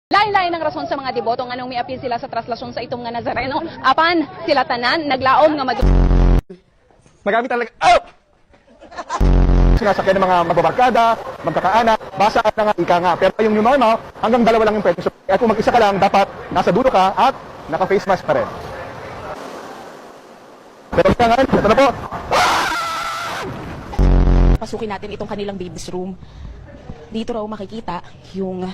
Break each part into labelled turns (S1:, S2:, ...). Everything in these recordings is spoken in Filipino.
S1: Lain-lain ang rason sa mga deboto nga nung may apil sila sa traslasyon sa itong nga Nazareno. Apan sila tanan naglaom nga
S2: Magamit talaga. Oh! Sinasakyan ng mga magbabarkada, magkakaanak, basa at nga ika nga. Pero yung new normal, hanggang dalawa lang yung pwede. So, at kung mag-isa ka lang, dapat nasa dulo ka at naka-face mask pa rin. Pero nga, ito na po.
S3: Pasukin natin itong kanilang baby's room. Dito raw makikita yung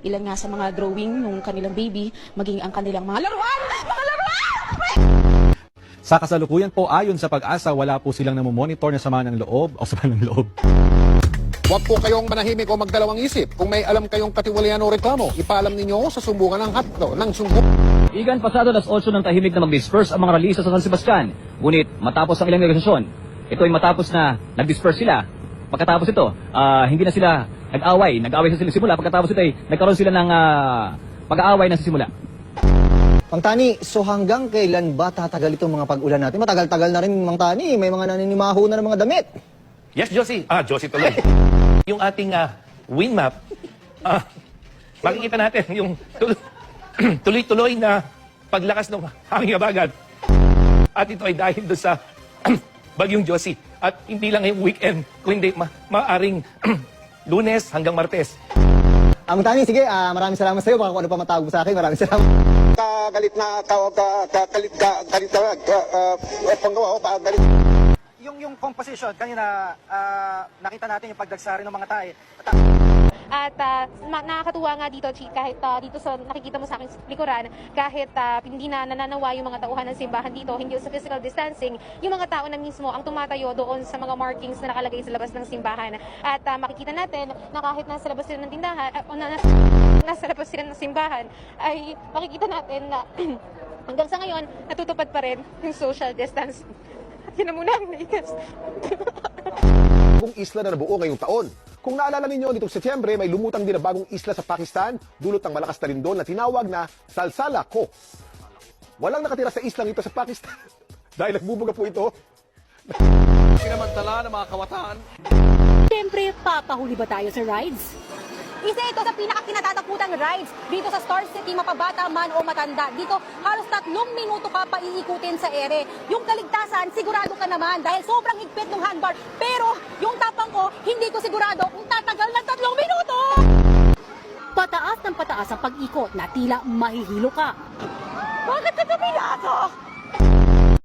S3: ilan nga sa mga drawing ng kanilang baby, maging ang kanilang mga laruan! Mga laruan!
S4: Sa kasalukuyan po, ayon sa Pag-asa, wala po silang namomonitor na sama ng loob o sama ng loob.
S5: Huwag po kayong manahimik o magdalawang isip. Kung may alam kayong katiwalian o reklamo, ipaalam ninyo sa sumbungan ng hatdo, ng sumbungan.
S6: Igan pasado alas 8 ng tahimik na mag-disperse ang mga ralisa sa San Sebastian. Ngunit matapos ang ilang negosasyon, ito ay matapos na nag-disperse sila. Pagkatapos ito, hindi na sila nag-away sa sila simula. Pagkatapos ito ay nagkaroon sila ng pag-aaway na sa simula.
S7: Mang Tani, so hanggang kailan ba tatagal itong mga pag-ulan natin? Matagal-tagal na rin, Mang Tani. May mga naninimaho na ng mga damit.
S8: Yes, Josie. Josie tuloy. Yung ating wind map, makikita natin yung tuloy-tuloy na paglakas ng hangin abagat. At ito ay dahil doon sa bagyong Josie. At hindi lang yung weekend, kundi maaring Lunes hanggang Martes.
S7: Mang Tani, sige, maraming salamat sa iyo. Baka kung ano pa matawag mo sa akin, maraming salamat.
S5: Galit na, panggawa ko, galit.
S9: Yung composition, kanina nakita natin yung pagdagsari ng mga tae.
S10: At nakakatuwa nga dito, kahit dito sa nakikita mo sa aking likuran, kahit hindi na nananawa yung mga tauhan ng simbahan dito, hindi sa physical distancing, yung mga tao na mismo ang tumatayo doon sa mga markings na nakalagay sa labas ng simbahan. At makikita natin na kahit nasa labas sila ng tindahan, o nasa labas sila ng simbahan, ay makikita natin na hanggang sa ngayon, natutupad pa rin yung social distancing. At yun na muna ang naikas.
S5: Bagong isla na nabuo ngayong taon. Kung naalala ninyo, nitong Setyembre, may lumutang din na bagong isla sa Pakistan, dulot ng malakas na lindol na tinawag na Salsala Ko. Walang nakatira sa islang ito sa Pakistan dahil nagbubuga po ito.
S2: Pinamantala ng mga kawataan.
S11: Siyempre, papahuli ba tayo sa rides? Isa ito sa pinakakinatatakutang rides dito sa Star City, mapabata man o matanda. Dito, halos 3 minuto ka pa iikutin sa ere. Yung kaligtasan, sigurado ka naman dahil sobrang higpit ng handbar. Pero yung tapang ko, hindi ko sigurado kung tatagal ng 3 minuto! Pataas ng pataas ang pag-ikot na tila mahihilo ka.
S10: Bakit ka kabinado?